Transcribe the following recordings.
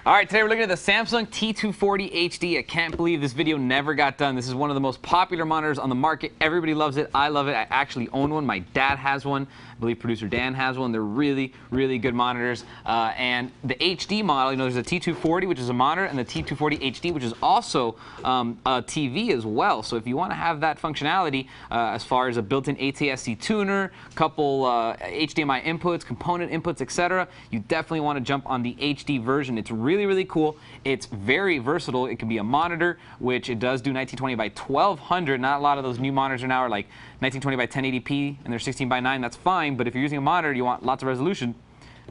All right, today we're looking at the Samsung T240HD. I can't believe this video never got done. This is one of the most popular monitors on the market. Everybody loves it. I love it. I actually own one. My dad has one. I believe producer Dan has one. They're really, really good monitors. And the HD model, you know, there's a T240, which is a monitor, and the T240HD, which is also a TV as well. So if you want to have that functionality, as far as a built-in ATSC tuner, couple HDMI inputs, component inputs, etc., you definitely want to jump on the HD version. It's really, really cool. It's very versatile. It can be a monitor, which it does do 1920 by 1200. Not a lot of those new monitors now are like 1920 by 1080p, and they're 16 by 9. That's fine, but if you're using a monitor, you want lots of resolution.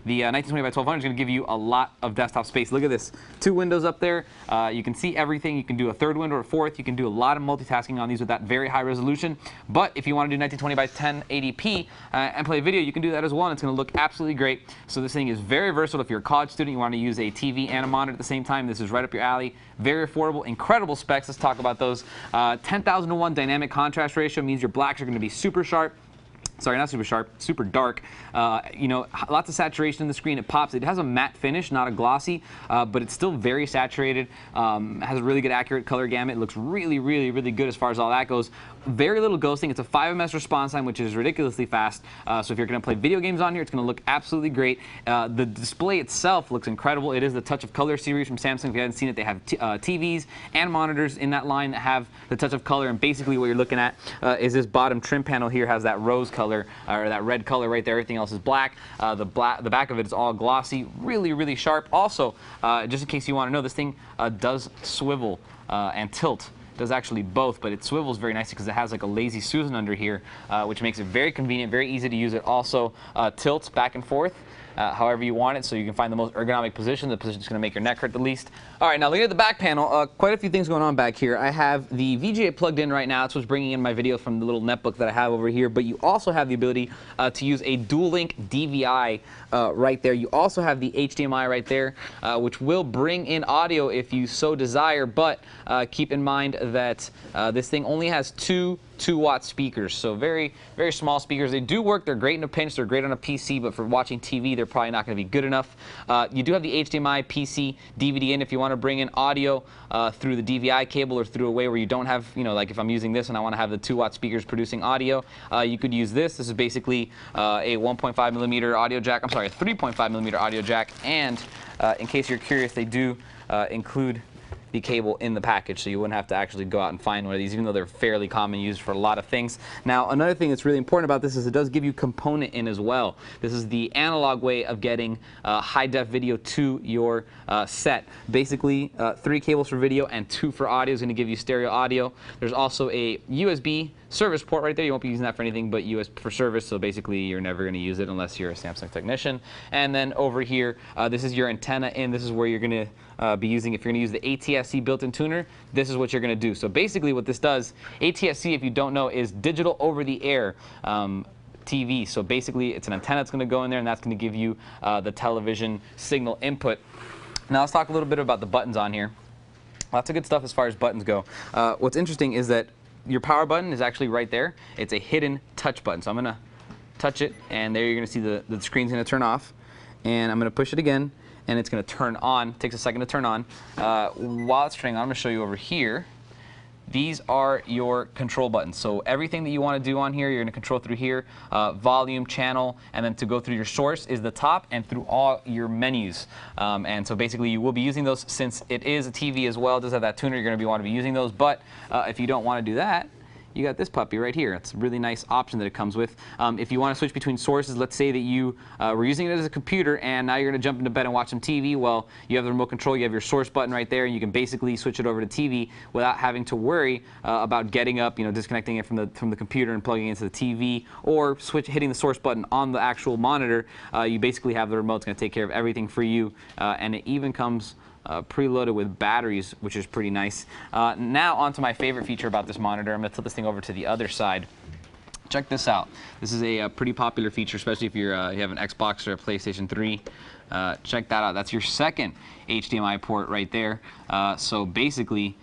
The 1920 by 1200 is going to give you a lot of desktop space. Look at this. 2 windows up there. You can see everything. You can do a third window or a fourth. You can do a lot of multitasking on these with that very high resolution. But if you want to do 1920 by 1080p and play video, you can do that as well, and it's going to look absolutely great. So this thing is very versatile. If you're a college student, you want to use a TV and a monitor at the same time, this is right up your alley. Very affordable, incredible specs. Let's talk about those. 10,000 to 1 dynamic contrast ratio means your blacks are going to be super sharp. Sorry, not super sharp, super dark. You know, lots of saturation in the screen. It pops. It has a matte finish, not a glossy, but it's still very saturated. Has a really good accurate color gamut. It looks really, really, really good as far as all that goes. Very little ghosting. It's a 5 ms response time, which is ridiculously fast. So if you're going to play video games on here, it's going to look absolutely great. The display itself looks incredible. It is the Touch of Color series from Samsung. If you haven't seen it, they have TVs and monitors in that line that have the Touch of Color. And basically what you're looking at is this bottom trim panel here has that rose color, or that red color right there. Everything else is black. The back of it is all glossy, really, really sharp. Also, just in case you want to know, this thing does swivel and tilt. It does actually both, but it swivels very nicely because it has like a lazy Susan under here, which makes it very convenient, very easy to use. It also tilts back and forth however you want it, so you can find the most ergonomic position, the position that's going to make your neck hurt the least. All right, now look at the back panel. Quite a few things going on back here. I have the VGA plugged in right now. That's what's bringing in my video from the little netbook that I have over here, but you also have the ability to use a dual-link DVI right there. You also have the HDMI right there, which will bring in audio if you so desire, but keep in mind that this thing only has two 2-watt speakers, so very, very small speakers. They do work. They're great in a pinch. They're great on a PC, but for watching TV, they're probably not going to be good enough. You do have the HDMI PC DVD in if you want to bring in audio through the DVI cable or through a way where you don't have, you know, like if I'm using this and I want to have the 2-watt speakers producing audio, you could use this. This is basically a 1.5 millimeter audio jack. I'm sorry, a 3.5 millimeter audio jack. And in case you're curious, they do include the cable in the package, so you wouldn't have to actually go out and find one of these, even though they're fairly common used for a lot of things. Now, another thing that's really important about this is it does give you component in as well. This is the analog way of getting high-def video to your set. Basically, 3 cables for video and 2 for audio is going to give you stereo audio. There's also a USB service port right there. You won't be using that for anything but US for service, so basically you're never going to use it unless you're a Samsung technician. And then over here, this is your antenna in. This is where you're going to be using, if you're going to use the ATSC built-in tuner, this is what you're going to do. So basically what this does, ATSC, if you don't know, is digital over-the-air TV. So basically it's an antenna that's going to go in there, and that's going to give you the television signal input. Now let's talk a little bit about the buttons on here. Lots of good stuff as far as buttons go. What's interesting is that your power button is actually right there. It's a hidden touch button. So I'm going to touch it, and there you're going to see the screen's going to turn off. And I'm going to push it again, and it's going to turn on. It takes a second to turn on. While it's turning on, I'm going to show you over here. These are your control buttons. So everything that you want to do on here, you're going to control through here. Volume, channel, and then to go through your source is the top, and through all your menus. And so basically you will be using those, since it is a TV as well. It does have that tuner. You're going to want to be using those. But if you don't want to do that, you got this puppy right here. It's a really nice option that it comes with. If you want to switch between sources, let's say that you were using it as a computer and now you're going to jump into bed and watch some TV. Well, you have the remote control, you have your source button right there, and you can basically switch it over to TV without having to worry about getting up, you know, disconnecting it from the computer and plugging it into the TV, or hitting the source button on the actual monitor. You basically have the remote. It's going to take care of everything for you, and it even comes preloaded with batteries, which is pretty nice. Now onto my favorite feature about this monitor. I'm going to flip this thing over to the other side. Check this out. This is a pretty popular feature, especially if you have an Xbox or a PlayStation 3. Check that out. That's your second HDMI port right there. So basically,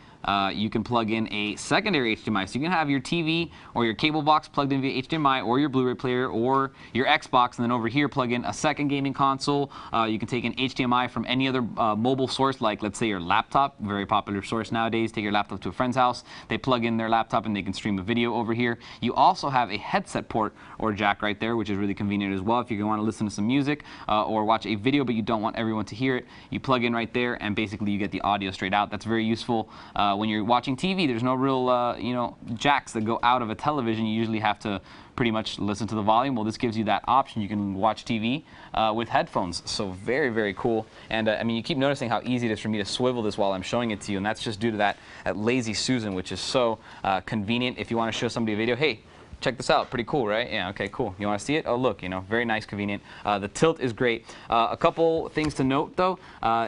you can plug in a secondary HDMI. So you can have your TV or your cable box plugged in via HDMI, or your Blu-ray player, or your Xbox, and then over here plug in a second gaming console. You can take an HDMI from any other mobile source, like let's say your laptop, very popular source nowadays. Take your laptop to a friend's house, they plug in their laptop and they can stream a video over here. You also have a headset port or jack right there, which is really convenient as well if you want to listen to some music or watch a video but you don't want everyone to hear it. You plug in right there and basically you get the audio straight out. That's very useful when you're watching TV. There's no real jacks that go out of a television. You usually have to pretty much listen to the volume. Well, this gives you that option. You can watch TV with headphones. So very, very cool. And I mean, you keep noticing how easy it is for me to swivel this while I'm showing it to you, and that's just due to that Lazy Susan, which is so convenient. If you want to show somebody a video, hey, check this out. Pretty cool, right? Yeah, okay, cool. You want to see it? Oh, look, very nice, convenient. The tilt is great. A couple things to note, though.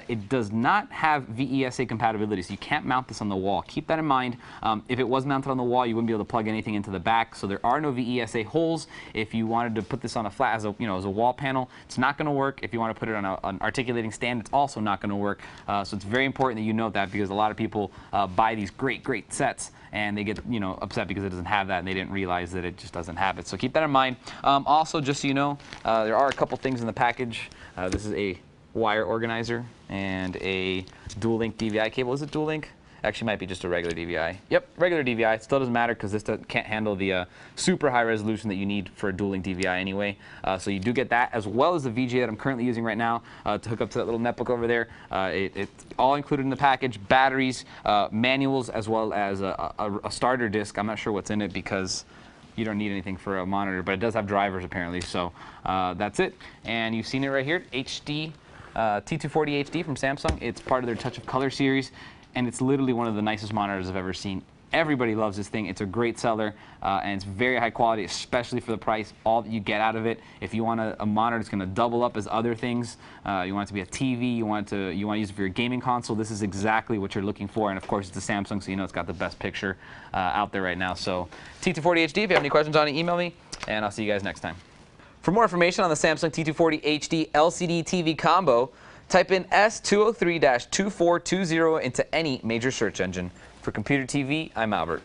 It does not have VESA compatibility, so you can't mount this on the wall. Keep that in mind. If it was mounted on the wall, you wouldn't be able to plug anything into the back, so there are no VESA holes. If you wanted to put this on a flat, as a wall panel, it's not going to work. If you want to put it on an articulating stand, it's also not going to work. So it's very important that you note that, because a lot of people buy these great sets, and they get upset because it doesn't have that, and they didn't realize that it just doesn't have it. So keep that in mind. Also, just so you know, there are a couple things in the package. This is a wire organizer and a dual link DVI cable. Is it dual link? Actually, might be just a regular DVI. Yep, regular DVI. It still doesn't matter because this can't handle the super high resolution that you need for a dual link DVI anyway. So you do get that, as well as the VGA that I'm currently using right now to hook up to that little netbook over there. It's all included in the package: batteries, manuals, as well as a starter disc. I'm not sure what's in it because you don't need anything for a monitor, but it does have drivers apparently. So that's it. And you've seen it right here, T240 HD from Samsung. It's part of their Touch of Color series, and it's literally one of the nicest monitors I've ever seen. Everybody loves this thing. It's a great seller, and it's very high quality, especially for the price, all that you get out of it. If you want a monitor that's going to double up as other things, you want it to be a TV, you want to use it for your gaming console, this is exactly what you're looking for. And of course, it's a Samsung, so it's got the best picture out there right now. So T240HD, if you have any questions on it, email me, and I'll see you guys next time. For more information on the Samsung T240HD LCD TV combo, type in S203-2420 into any major search engine. For Computer TV, I'm Albert.